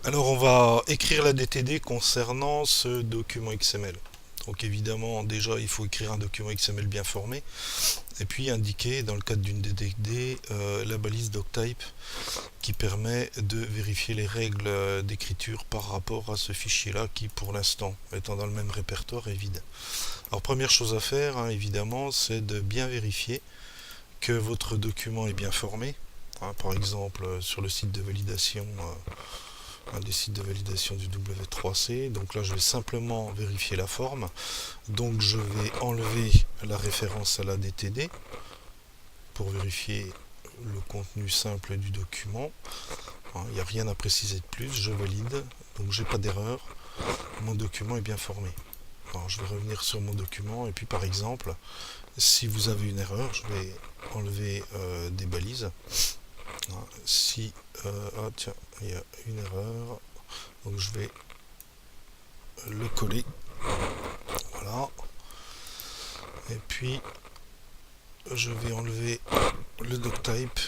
Alors on va écrire la DTD concernant ce document XML. Donc évidemment déjà il faut écrire un document XML bien formé et puis indiquer dans le cadre d'une DTD la balise doctype qui permet de vérifier les règles d'écriture par rapport à ce fichier là qui pour l'instant étant dans le même répertoire est vide. Alors première chose à faire évidemment c'est de bien vérifier que votre document est bien formé. Par exemple sur le site de validation un des sites de validation du W3C. Donc là, je vais simplement vérifier la forme. Donc je vais enlever la référence à la DTD pour vérifier le contenu simple du document. Il n'y a rien à préciser de plus. Je valide. Donc j'ai pas d'erreur. Mon document est bien formé. Alors, je vais revenir sur mon document et puis par exemple, si vous avez une erreur, je vais enlever des balises. Si tiens, il y a une erreur, donc je vais le coller, voilà, et puis je vais enlever le doctype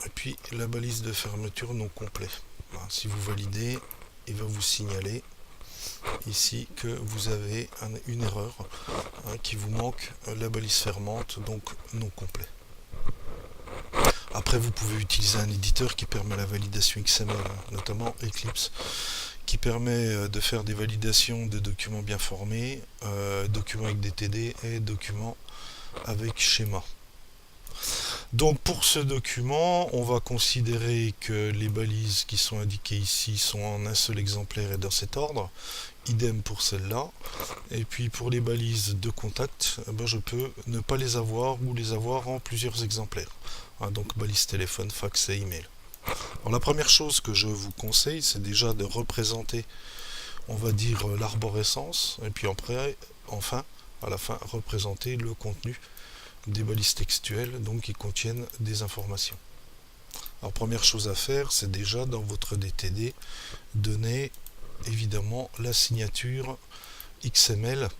et puis la balise de fermeture non complet. Voilà, si vous validez, il va vous signaler ici que vous avez une erreur, qui vous manque la balise fermante, donc non complet. Après, vous pouvez utiliser un éditeur qui permet la validation XML, notamment Eclipse, qui permet de faire des validations de documents bien formés, documents avec DTD et documents avec schéma. Donc pour ce document, on va considérer que les balises qui sont indiquées ici sont en un seul exemplaire et dans cet ordre. Idem pour celle-là. Et puis pour les balises de contact, je peux ne pas les avoir ou les avoir en plusieurs exemplaires. Donc balise téléphone, fax et email. Alors la première chose que je vous conseille, c'est déjà de représenter, on va dire, l'arborescence, et puis après, enfin, à la fin, représenter le contenu des balises textuelles, donc qui contiennent des informations. Alors première chose à faire, c'est déjà dans votre DTD, donner évidemment la signature XML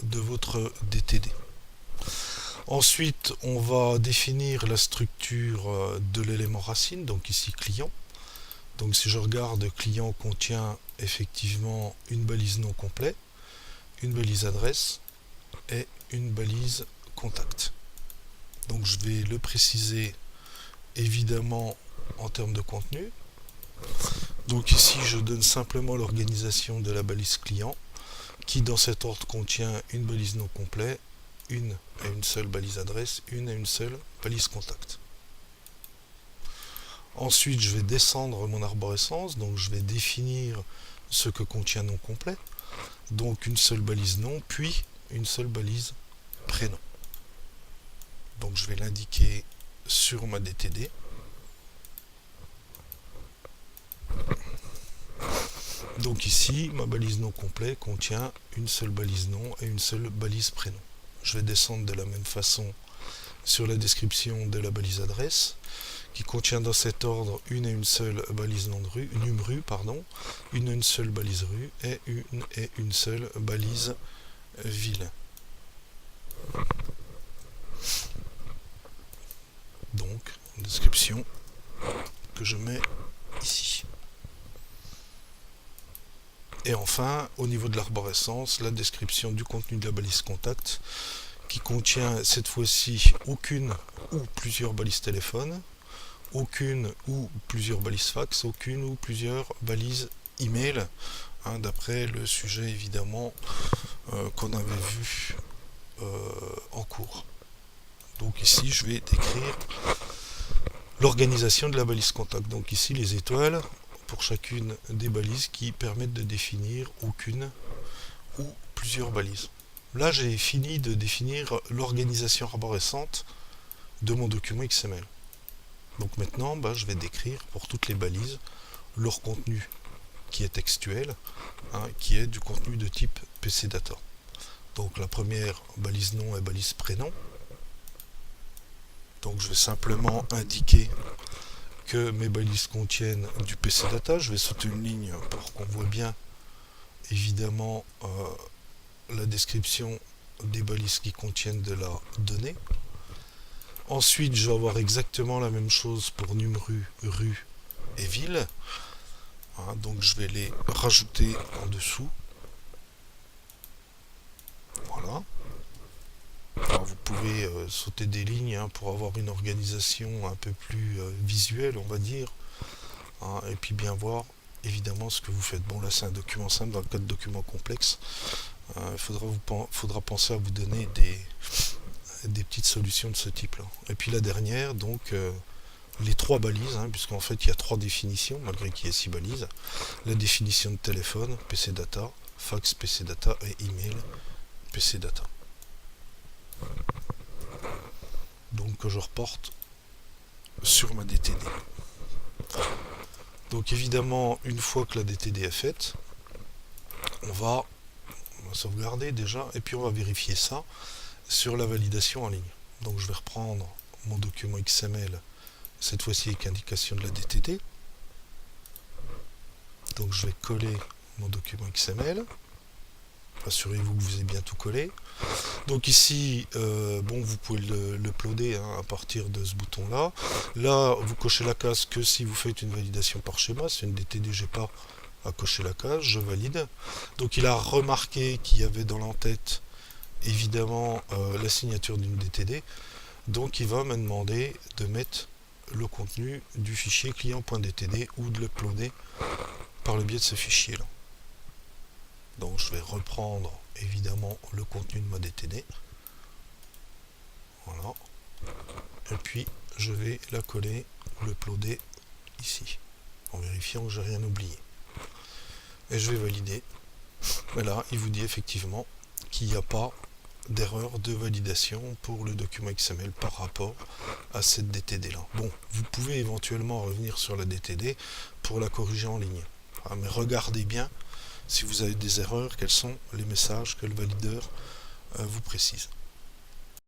de votre DTD. Ensuite, on va définir la structure de l'élément racine, donc ici client. Donc si je regarde, client contient effectivement une balise nom complet, une balise adresse et une balise contact. Donc je vais le préciser évidemment en termes de contenu. Donc ici je donne simplement l'organisation de la balise client qui dans cet ordre contient une balise non complet, une et une seule balise adresse, une et une seule balise contact. Ensuite je vais descendre mon arborescence, donc je vais définir ce que contient non complet, donc une seule balise nom, puis une seule balise prénom. Donc je vais l'indiquer sur ma DTD. Donc ici, ma balise nom complet contient une seule balise nom et une seule balise prénom. Je vais descendre de la même façon sur la description de la balise adresse, qui contient dans cet ordre une et une seule balise nom de rue, une seule balise rue et une seule balise ville. Donc, description que je mets ici. Et enfin, au niveau de l'arborescence, la description du contenu de la balise contact qui contient cette fois-ci aucune ou plusieurs balises téléphone, aucune ou plusieurs balises fax, aucune ou plusieurs balises email, d'après le sujet évidemment qu'on avait vu en cours. Donc ici, je vais décrire l'organisation de la balise contact. Donc ici, les étoiles pour chacune des balises qui permettent de définir aucune ou plusieurs balises. Là, j'ai fini de définir l'organisation arborescente de mon document XML. Donc maintenant, je vais décrire pour toutes les balises leur contenu qui est textuel, qui est du contenu de type PC Data. Donc la première balise nom et balise prénom. Donc je vais simplement indiquer que mes balises contiennent du PC Data. Je vais sauter une ligne pour qu'on voit bien évidemment la description des balises qui contiennent de la donnée. Ensuite, je vais avoir exactement la même chose pour NumRu, rue et ville. hein. Donc je vais les rajouter en dessous. Voilà. Alors vous pouvez sauter des lignes, hein, pour avoir une organisation un peu plus visuelle, on va dire, hein, et puis bien voir évidemment ce que vous faites. Bon, là c'est un document simple. Dans le cas de documents complexes, il faudra penser à vous donner des petites solutions de ce type là. Et puis la dernière, donc les trois balises, hein, puisqu'en fait il y a trois définitions malgré qu'il y ait 6 balises. La définition de téléphone, PC data, fax PC data et email PC data. Donc que je reporte sur ma DTD. Donc évidemment, une fois que la DTD est faite, on va sauvegarder déjà et puis on va vérifier ça sur la validation en ligne. Donc je vais reprendre mon document XML, cette fois-ci avec indication de la DTD. Donc je vais coller mon document XML. Assurez-vous que vous avez bien tout collé. Donc ici, bon, vous pouvez l'uploader, hein, à partir de ce bouton là. Là, vous cochez la case que si vous faites une validation par schéma. C'est une DTD, j'ai pas à cocher la case, je valide. Donc il a remarqué qu'il y avait dans l'entête évidemment la signature d'une DTD. Donc il va me demander de mettre le contenu du fichier client.dtd ou de l'uploader par le biais de ce fichier là. Donc je vais reprendre évidemment le contenu de ma DTD. Voilà. Et puis je vais la coller ou l'uploader ici, en vérifiant que j'ai rien oublié. Et je vais valider. Et là, il vous dit effectivement qu'il n'y a pas d'erreur de validation pour le document XML par rapport à cette DTD là. Bon, vous pouvez éventuellement revenir sur la DTD pour la corriger en ligne. Ah, mais regardez bien si vous avez des erreurs, quels sont les messages que le valideur vous précise.